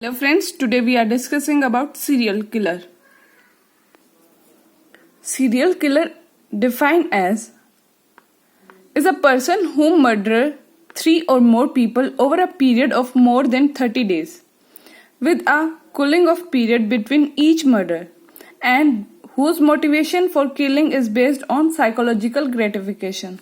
Hello friends, today we are discussing about serial killer. Serial killer defined as is a person who murder 3 or more people over a period of more than 30 days with a cooling off period between each murder and whose motivation for killing is based on psychological gratification.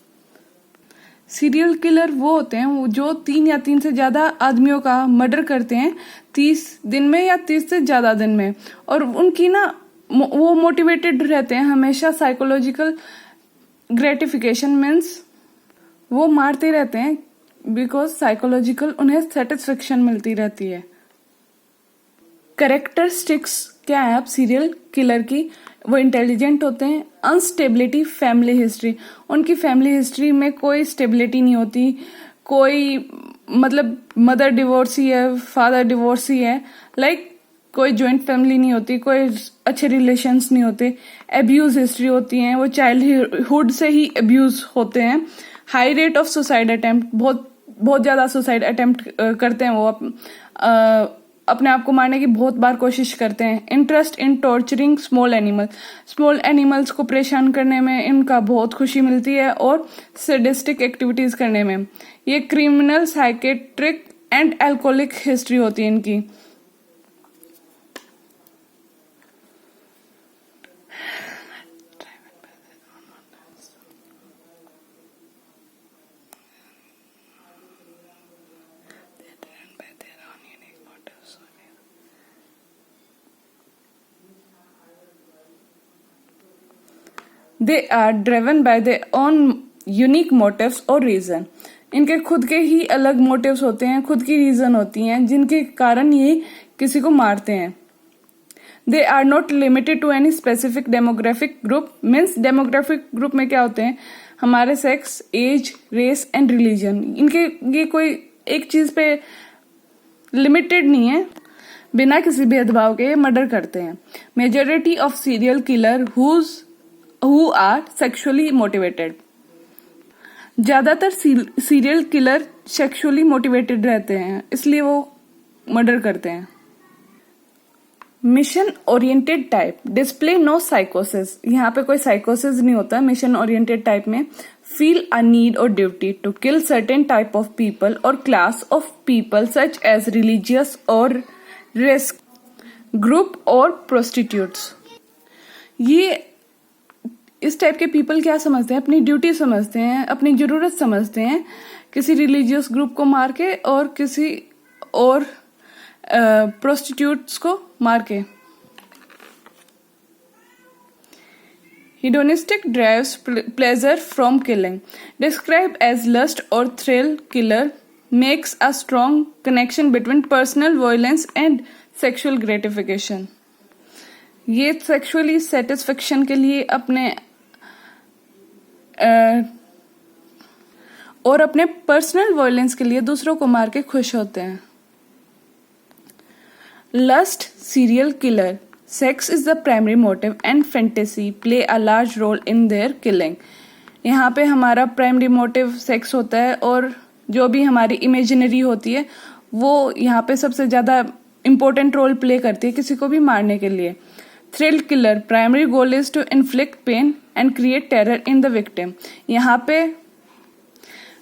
Serial killer वो होते हैं जो 3 या 3 से ज्यादा आदमियों का murder करते हैं 30 दिन में या 30 से ज्यादा दिन में, और उनकी ना वो मोटिवेटेड रहते हैं हमेशा साइकोलॉजिकल ग्रेटिफिकेशन मीन्स वो मारते रहते हैं बिकॉज साइकोलॉजिकल उन्हें सेटिस्फेक्शन मिलती रहती है. कैरेक्टरिस्टिक्स क्या है आप सीरियल किलर की? वो इंटेलिजेंट होते हैं. अनस्टेबिलिटी फैमिली हिस्ट्री, उनकी फैमिली हिस्ट्री में कोई स्टेबिलिटी नहीं होती, कोई मतलब मदर डिवोर्सी है, फादर डिवोर्सी है, कोई जॉइंट फैमिली नहीं होती, कोई अच्छे रिलेशंस नहीं होते. अब्यूज हिस्ट्री होती है, वो चाइल्डहुड से ही अब्यूज होते हैं. High rate of suicide attempt, बहुत ज्यादा सुसाइड अटेम्प्ट करते हैं वो, अपने आप को मारने की बहुत बार कोशिश करते हैं. Interest in torturing small animals को परेशान करने में इनका बहुत खुशी मिलती है और सैडिस्टिक एक्टिविटीज करने में. ये criminal, psychiatric and alcoholic history होती है इनकी. They are driven by their own unique motives or reason. इनके खुद के ही अलग मोटिव्स होते हैं, खुद की रीजन होती हैं जिनके कारण ये किसी को मारते हैं. They are not limited to any specific demographic group. Means demographic group में क्या होते हैं? हमारे sex, age, race and religion. इनके ये कोई एक चीज पे लिमिटेड नहीं है, बिना किसी भेदभाव के मर्डर करते हैं. Majority of serial killer who are sexually motivated. ज्यादातर सीरियल किलर सेक्सुअली मोटिवेटेड रहते हैं, इसलिए वो मर्डर करते हैं. Mission oriented type display no साइकोसिस. यहाँ पे कोई साइकोसिस नहीं होता मिशन ओरिएंटेड टाइप में. फील अ नीड और duty to kill certain type of people और class of people such as religious और रिस्क ग्रुप और प्रोस्टिट्यूट्स. ये इस टाइप के पीपल क्या समझते हैं? अपनी ड्यूटी समझते हैं, अपनी जरूरत समझते हैं किसी रिलीजियस ग्रुप को मार के और किसी और प्रोस्टिट्यूट्स को मार के. Hedonistic drives pleasure from killing. Described as lust or thrill, killer makes a strong connection between personal violence and sexual gratification. ये सेक्सुअली सेटिस्फेक्शन के लिए और अपने पर्सनल वायलेंस के लिए दूसरों को मार के खुश होते हैं. Lust serial killer. Sex is the primary motive and fantasy play a large role in their killing. यहाँ पे हमारा प्राइमरी मोटिव सेक्स होता है और जो भी हमारी इमेजिनरी होती है वो यहाँ पे सबसे ज्यादा इंपॉर्टेंट रोल प्ले करती है किसी को भी मारने के लिए. Thrill killer primary goal is to inflict pain and create terror in the victim. यहाँ पे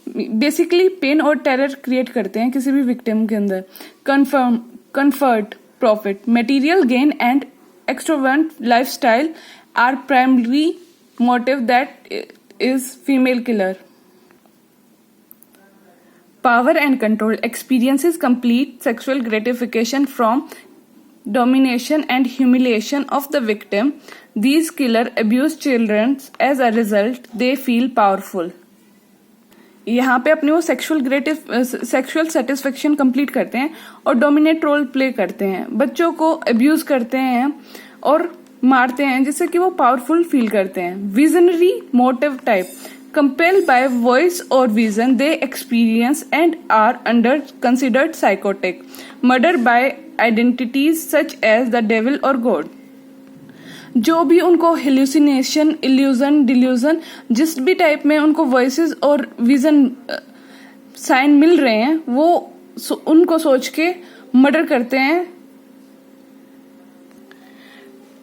बेसिकली पेन और टेरर क्रिएट करते हैं किसी भी विक्टिम के अंदर. Comfort, profit, material gain and extrovert lifestyle are primary motive that is female killer. Power and control experiences complete sexual gratification from domination and humiliation of the victim. These killer abuse children. As a result, they feel powerful. यहाँ पे अपने वो sexual satisfaction complete करते हैं और dominate role play करते हैं, बच्चों को अब्यूज करते हैं और मारते हैं जिससे कि वो पावरफुल फील करते हैं. Visionary motive type compelled by voice or vision they experience and are considered psychotic. Murder by identities such as the devil or God. जो भी उनको हेल्यूसिनेशन, इल्यूजन, डिल्यूजन, जिस भी टाइप में उनको वॉइसेस और विजन साइन मिल रहे हैं वो उनको सोच के मर्डर करते हैं।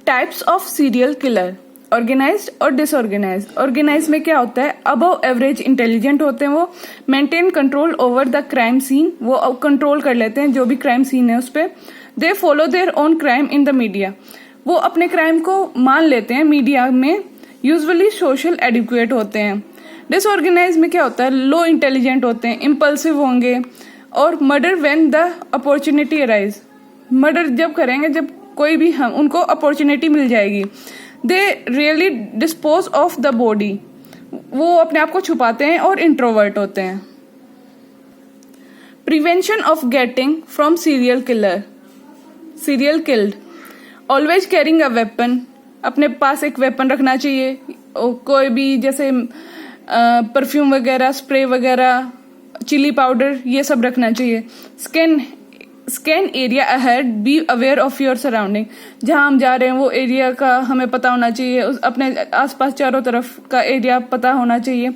Types of serial killer, organized और डिसऑर्गेनाइज्ड। ऑर्गेनाइज में क्या होता है, अबव एवरेज इंटेलिजेंट होते हैं, वो maintain control over the crime scene, वो कंट्रोल कर लेते हैं जो भी क्राइम सीन है उस पर। They follow their own crime in the media, वो अपने क्राइम को मान लेते हैं मीडिया में। यूजुअली सोशल एडुकेट होते हैं। डिसऑर्गेनाइज में क्या होता है, लो इंटेलिजेंट होते हैं, इम्पल्सिव होंगे। और murder when the opportunity arise, murder जब करेंगे जब कोई भी हम उनको अपॉर्चुनिटी मिल जाएगी। They really dispose of the body, वो अपने आप को छुपाते हैं और इंट्रोवर्ट होते हैं। Prevention of getting from serial killed, always carrying a weapon, अपने पास एक वेपन रखना चाहिए। कोई भी जैसे परफ्यूम वगैरह, स्प्रे वगैरह, चिली पाउडर, ये सब रखना चाहिए। Scan area ahead, be aware of your surrounding, जहां हम जा रहे हैं वो एरिया का हमें पता होना चाहिए, अपने आसपास चारों तरफ का एरिया पता होना चाहिए।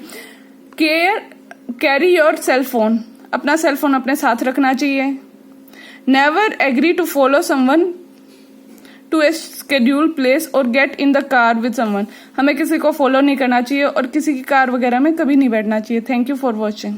कैरी योर सेल फोन, अपना सेल फोन अपने साथ रखना चाहिए। Never agree to follow someone to a schedule place और get in the car with someone, हमें किसी को फॉलो नहीं करना चाहिए और किसी की कार वगैरह में कभी नहीं बैठना चाहिए। Thank you for watching.